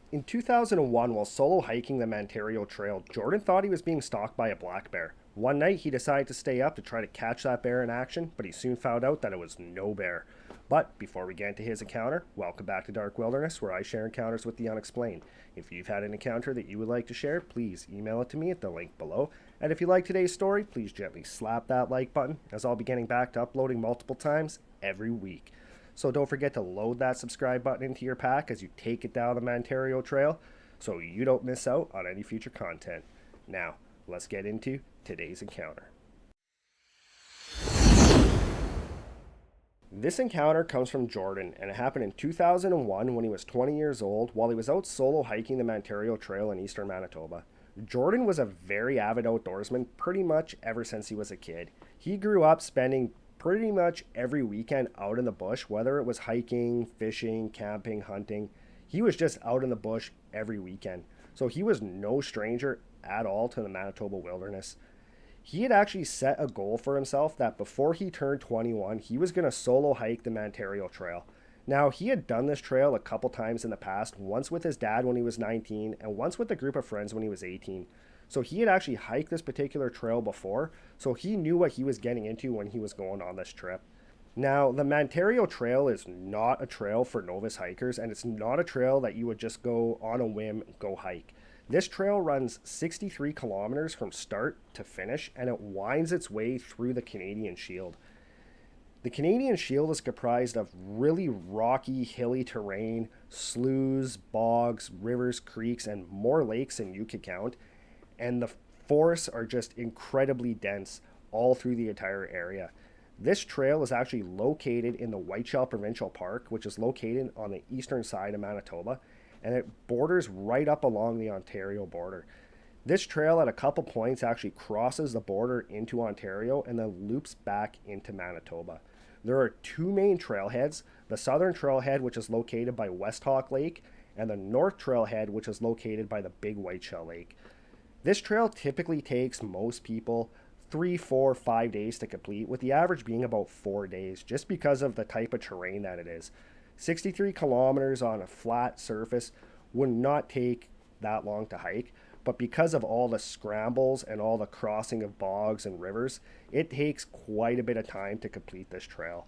In 2001, while solo hiking the Mantario Trail, Jodan thought he was being stalked by a black bear. One night, he decided to stay up to try to catch that bear in action, but he soon found out that it was no bear. But before we get into his encounter, welcome back to Dark Wilderness, where I share encounters with the unexplained. If you've had an encounter that you would like to share, please email it to me at the link below. And if you like today's story, please gently slap that like button, as I'll be getting back to uploading multiple times every week. So don't forget to load that subscribe button into your pack as you take it down the Mantario Trail so you don't miss out on any future content. Now, let's get into today's encounter. This encounter comes from Jodan, and it happened in 2001 when he was 20 years old while he was out solo hiking the Mantario Trail in Eastern Manitoba. Jodan was a very avid outdoorsman pretty much ever since he was a kid. He grew up spending pretty much every weekend out in the bush, whether it was hiking, fishing, camping, hunting. He was just out in the bush every weekend. So he was no stranger at all to the Manitoba wilderness. He had actually set a goal for himself that before he turned 21, he was going to solo hike the Mantario Trail. Now, he had done this trail a couple times in the past, once with his dad when he was 19, and once with a group of friends when he was 18. So he had actually hiked this particular trail before, so he knew what he was getting into when he was going on this trip. Now, the Mantario Trail is not a trail for novice hikers, and it's not a trail that you would just go on a whim go hike. This trail runs 63 kilometers from start to finish, and it winds its way through the Canadian Shield. The Canadian Shield is comprised of really rocky, hilly terrain, sloughs, bogs, rivers, creeks, and more lakes than you could count. And the forests are just incredibly dense all through the entire area. This trail is actually located in the Whiteshell Provincial Park, which is located on the eastern side of Manitoba, and it borders right up along the Ontario border. This trail at a couple points actually crosses the border into Ontario and then loops back into Manitoba. There are two main trailheads, the southern trailhead, which is located by Westhawk Lake, and the north trailhead, which is located by the Big Whiteshell Lake. This trail typically takes most people 3, 4, 5 days to complete, with the average being about 4 days, just because of the type of terrain that it is. 63 kilometers on a flat surface would not take that long to hike, but because of all the scrambles and all the crossing of bogs and rivers, it takes quite a bit of time to complete this trail.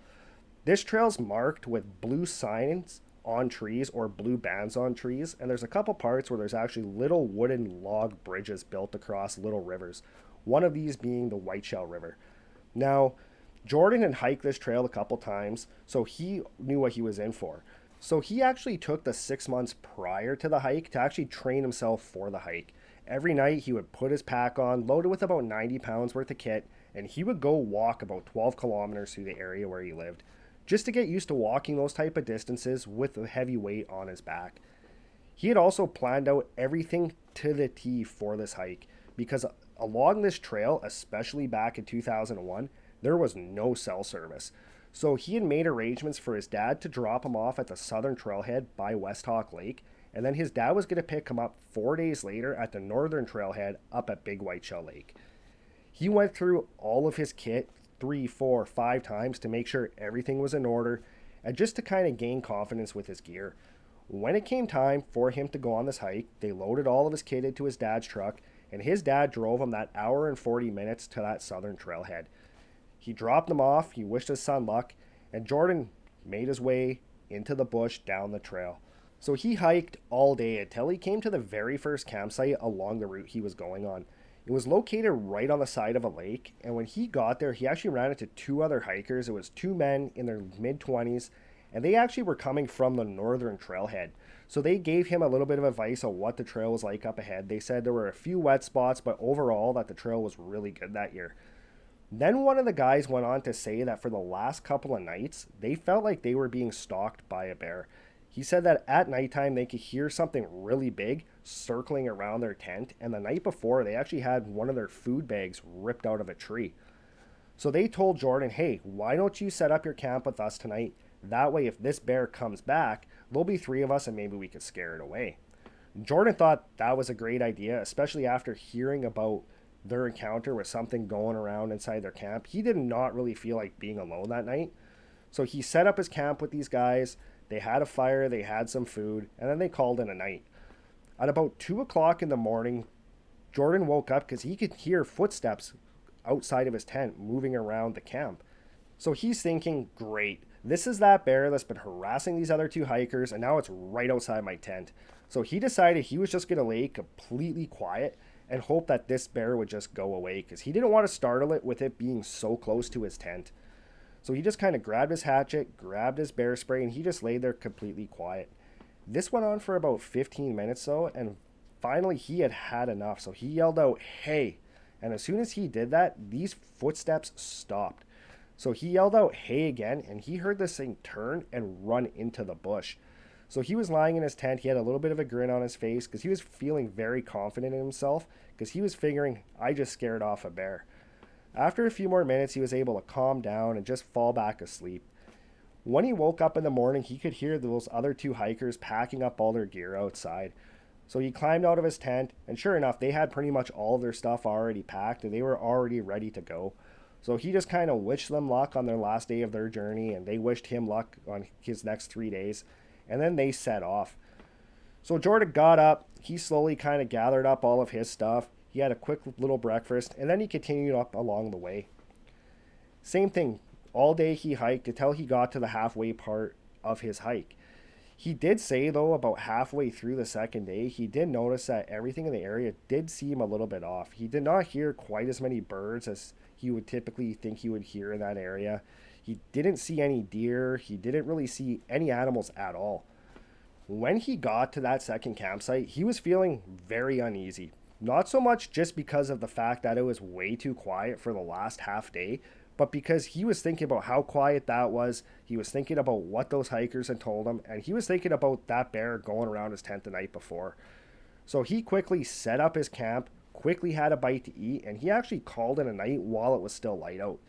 This trail is marked with blue signs on trees or blue bands on trees, and there's a couple parts where there's actually little wooden log bridges built across little rivers, one of these being the Whiteshell River. Now, Jodan had hiked this trail a couple times, so he knew what he was in for. So he actually took the 6 months prior to the hike to actually train himself for the hike. Every night he would put his pack on, loaded with about 90 pounds worth of kit, and he would go walk about 12 kilometers through the area where he lived, just to get used to walking those type of distances with a heavy weight on his back. He had also planned out everything to the T for this hike, because along this trail, especially back in 2001, there was no cell service. So he had made arrangements for his dad to drop him off at the southern trailhead by Westhawk Lake, and then his dad was going to pick him up 4 days later at the northern trailhead up at Big Whiteshell Lake. He went through all of his kit 3, 4, 5 times to make sure everything was in order, and just to kind of gain confidence with his gear. When it came time for him to go on this hike, they loaded all of his kit into his dad's truck, and his dad drove him that hour and 40 minutes to that southern trailhead. He dropped him off, he wished his son luck, and Jodan made his way into the bush down the trail. So he hiked all day until he came to the very first campsite along the route he was going on. It was located right on the side of a lake, and when he got there, he actually ran into two other hikers. It was two men in their mid-20s, and they actually were coming from the northern trailhead. So they gave him a little bit of advice on what the trail was like up ahead. They said there were a few wet spots, but overall that the trail was really good that year. Then one of the guys went on to say that for the last couple of nights, they felt like they were being stalked by a bear. He said that at nighttime they could hear something really big circling around their tent, and the night before they actually had one of their food bags ripped out of a tree. So they told Jodan, hey, why don't you set up your camp with us tonight? That way if this bear comes back, there'll be 3 of us and maybe we could scare it away. Jodan thought that was a great idea, especially after hearing about their encounter with something going around inside their camp. He did not really feel like being alone that night. So he set up his camp with these guys. They had a fire, they had some food, and then they called in a night. At about 2 o'clock in the morning, Jordan woke up because he could hear footsteps outside of his tent moving around the camp. So he's thinking, great, this is that bear that's been harassing these other two hikers, and now it's right outside my tent. So he decided he was just going to lay completely quiet and hope that this bear would just go away because he didn't want to startle it with it being so close to his tent. So he just kind of grabbed his hatchet, grabbed his bear spray, and he just laid there completely quiet. This went on for about 15 minutes though, and finally he had had enough. So he yelled out, "Hey!" And as soon as he did that, these footsteps stopped. So he yelled out, "Hey!" again, and he heard this thing turn and run into the bush. So he was lying in his tent. He had a little bit of a grin on his face because he was feeling very confident in himself because he was figuring, I just scared off a bear. After a few more minutes, he was able to calm down and just fall back asleep. When he woke up in the morning, he could hear those other two hikers packing up all their gear outside. So he climbed out of his tent, and sure enough, they had pretty much all of their stuff already packed and they were already ready to go. So he just kind of wished them luck on their last day of their journey, and they wished him luck on his next 3 days. And then they set off. So Jordan got up, he slowly kind of gathered up all of his stuff. He had a quick little breakfast, and then he continued up along the way. Same thing, all day he hiked until he got to the halfway part of his hike. He did say, though, about halfway through the second day, he did notice that everything in the area did seem a little bit off. He did not hear quite as many birds as he would typically think he would hear in that area. He didn't see any deer. He didn't really see any animals at all. When he got to that second campsite, he was feeling very uneasy. Not so much just because of the fact that it was way too quiet for the last half day, but because he was thinking about how quiet that was. He was thinking about what those hikers had told him, and he was thinking about that bear going around his tent the night before. So he quickly set up his camp, quickly had a bite to eat, and he actually called it a night while it was still light out.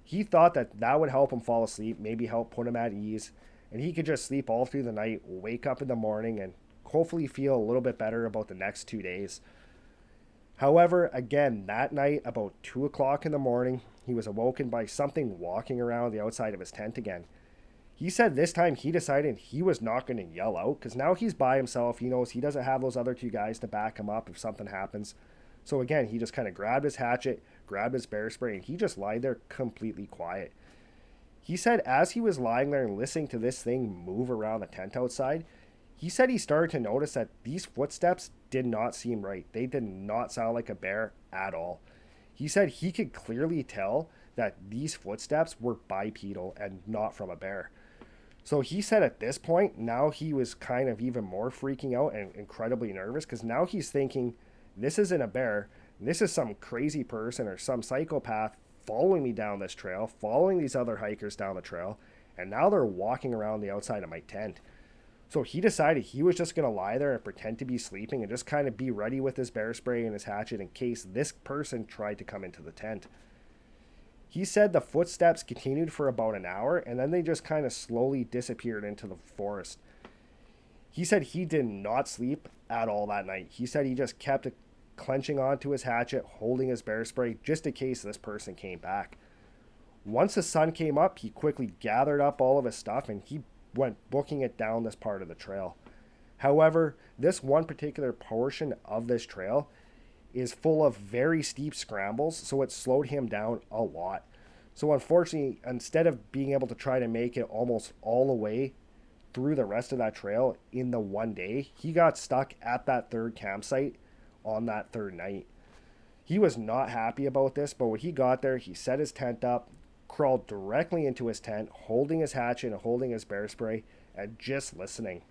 He thought that that would help him fall asleep, maybe help put him at ease, and he could just sleep all through the night, wake up in the morning, and hopefully feel a little bit better about the next 2 days. However, again, that night, about 2 o'clock in the morning, he was awoken by something walking around the outside of his tent again. He said this time he decided he was not going to yell out because now he's by himself. He knows he doesn't have those other two guys to back him up if something happens. So again, he just kind of grabbed his hatchet, grabbed his bear spray, and he just lied there completely quiet. He said as he was lying there and listening to this thing move around the tent outside, he said he started to notice that these footsteps did not seem right. They did not sound like a bear at all. He said he could clearly tell that these footsteps were bipedal and not from a bear. So he said at this point, now he was kind of even more freaking out and incredibly nervous because now he's thinking, this isn't a bear. This is some crazy person or some psychopath following me down this trail, following these other hikers down the trail, and now they're walking around the outside of my tent. So he decided he was just going to lie there and pretend to be sleeping and just kind of be ready with his bear spray and his hatchet in case this person tried to come into the tent. He said the footsteps continued for about an hour and then they just kind of slowly disappeared into the forest. He said he did not sleep at all that night. He said he just kept clenching onto his hatchet, holding his bear spray just in case this person came back. Once the sun came up, he quickly gathered up all of his stuff and he went booking it down this part of the trail. However, this one particular portion of this trail is full of very steep scrambles, so it slowed him down a lot. So unfortunately, instead of being able to try to make it almost all the way through the rest of that trail in the one day, he got stuck at that third campsite on that third night. He was not happy about this, but when he got there, he set his tent up, crawled directly into his tent, holding his hatchet and holding his bear spray, and just listening.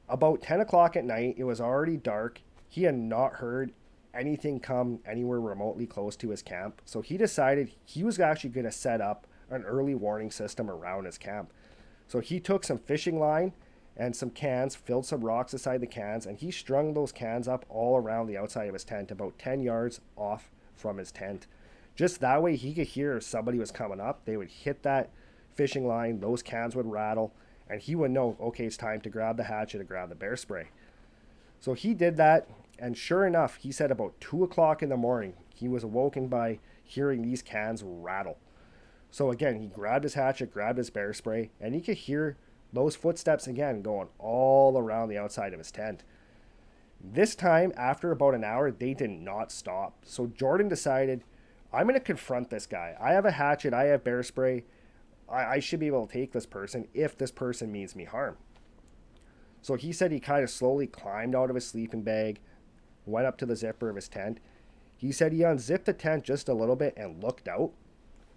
About 10 o'clock at night, it was already dark. He had not heard anything come anywhere remotely close to his camp, so he decided he was actually going to set up an early warning system around his camp. So he took some fishing line and some cans, filled some rocks inside the cans, and he strung those cans up all around the outside of his tent, about 10 yards off from his tent. Just that way he could hear if somebody was coming up, they would hit that fishing line, those cans would rattle, and he would know, okay, it's time to grab the hatchet, to grab the bear spray. So he did that, and sure enough, he said about 2 o'clock in the morning, he was awoken by hearing these cans rattle. So again, he grabbed his hatchet, grabbed his bear spray, and he could hear Those footsteps again going all around the outside of his tent. This time, after about an hour, they did not stop. So Jodan decided, I'm going to confront this guy. I have a hatchet, I have bear spray. I should be able to take this person if this person means me harm. So he said he kind of slowly climbed out of his sleeping bag, went up to the zipper of his tent. He said he unzipped the tent just a little bit and looked out.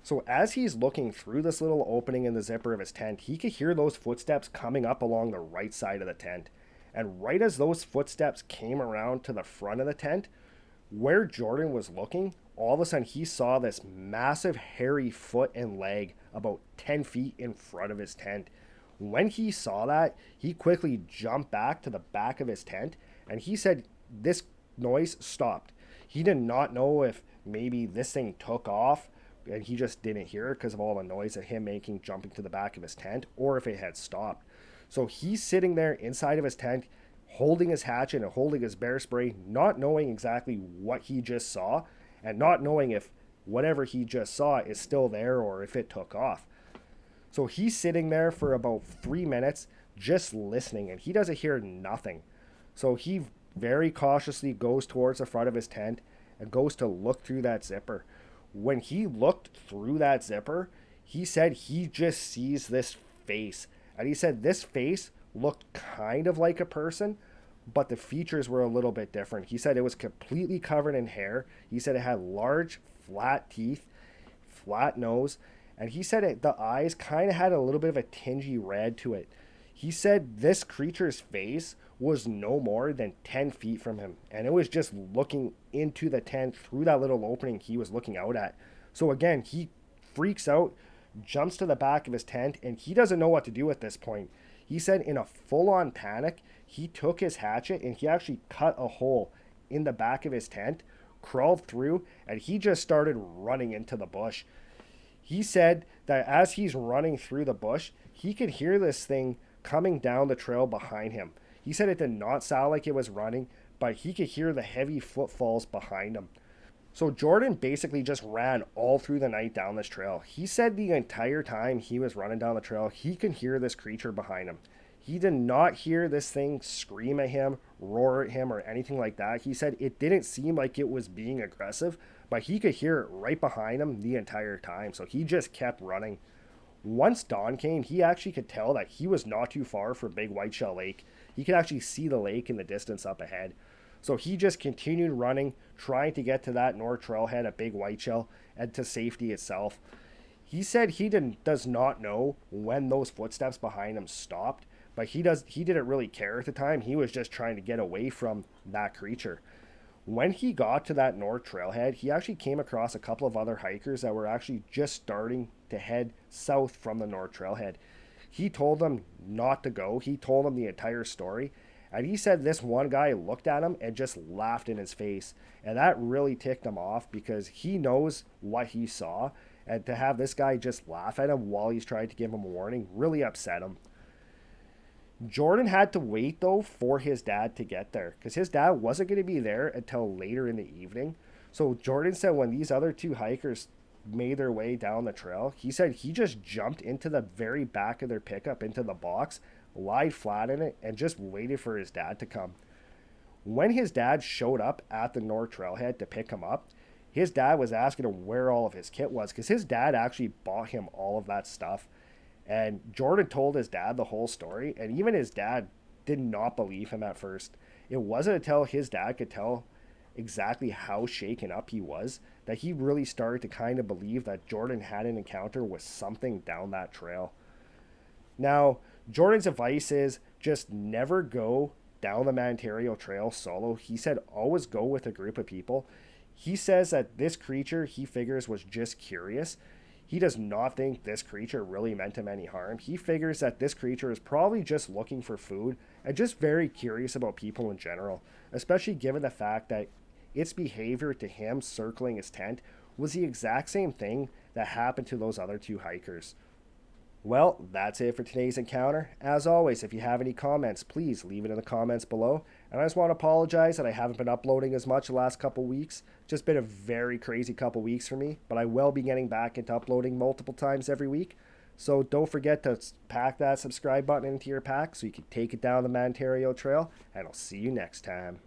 So as he's looking through this little opening in the zipper of his tent, he could hear those footsteps coming up along the right side of the tent. And right as those footsteps came around to the front of the tent, where Jodan was looking, all of a sudden he saw this massive hairy foot and leg about 10 feet in front of his tent. When he saw that, he quickly jumped back to the back of his tent, and he said this noise stopped. He did not know if maybe this thing took off and he just didn't hear it because of all the noise of him making jumping to the back of his tent, or if it had stopped. So he's sitting there inside of his tent, holding his hatchet and holding his bear spray, not knowing exactly what he just saw, and not knowing if whatever he just saw is still there or if it took off. So he's sitting there for about 3 minutes just listening, and he doesn't hear nothing. So he very cautiously goes towards the front of his tent and goes to look through that zipper. When he looked through that zipper, he said he just sees this face. And he said this face looked kind of like a person, but the features were a little bit different. He said it was completely covered in hair. He said it had large, flat teeth, flat nose, and he said the eyes kind of had a little bit of a tingy red to it. He said this creature's face was no more than 10 feet from him, and it was just looking into the tent through that little opening he was looking out at. So again, he freaks out, jumps to the back of his tent, and he doesn't know what to do at this point. He said in a full-on panic, he took his hatchet and he actually cut a hole in the back of his tent, crawled through, and he just started running into the bush. He said that as he's running through the bush, he could hear this thing coming down the trail behind him. He said it did not sound like it was running, but he could hear the heavy footfalls behind him. So Jodan basically just ran all through the night down this trail. He said the entire time he was running down the trail, he could hear this creature behind him. He did not hear this thing scream at him, roar at him, or anything like that. He said it didn't seem like it was being aggressive, but he could hear it right behind him the entire time. So he just kept running. Once dawn came, he actually could tell that he was not too far from Big Whiteshell Lake. He could actually see the lake in the distance up ahead. So he just continued running, trying to get to that north trailhead at Big Whiteshell and to safety itself. He said he does not know when those footsteps behind him stopped, but he didn't really care at the time. He was just trying to get away from that creature. When he got to that north trailhead, he actually came across a couple of other hikers that were actually just starting to head south from the north trailhead. He told them not to go. He told them the entire story. And he said this one guy looked at him and just laughed in his face. And that really ticked him off because he knows what he saw. And to have this guy just laugh at him while he's trying to give him a warning really upset him. Jodan had to wait, though, for his dad to get there because his dad wasn't going to be there until later in the evening. So Jodan said when these other two hikers made their way down the trail, he said he just jumped into the very back of their pickup, into the box, lied flat in it, and just waited for his dad to come. When his dad showed up at the North Trailhead to pick him up, his dad was asking him where all of his kit was because his dad actually bought him all of that stuff. And Jodan told his dad the whole story, and even his dad did not believe him at first. It wasn't until his dad could tell exactly how shaken up he was that he really started to kind of believe that Jodan had an encounter with something down that trail. Now, Jordan's advice is just never go down the Mantario Trail solo. He said always go with a group of people. He says that this creature he figures was just curious. He does not think this creature really meant him any harm. He figures that this creature is probably just looking for food and just very curious about people in general, especially given the fact that its behavior to him circling his tent was the exact same thing that happened to those other two hikers. Well, that's it for today's encounter. As always, if you have any comments, please leave it in the comments below. And I just want to apologize that I haven't been uploading as much the last couple weeks. Just been a very crazy couple weeks for me, but I will be getting back into uploading multiple times every week. So don't forget to pack that subscribe button into your pack so you can take it down the Mantario Trail, and I'll see you next time.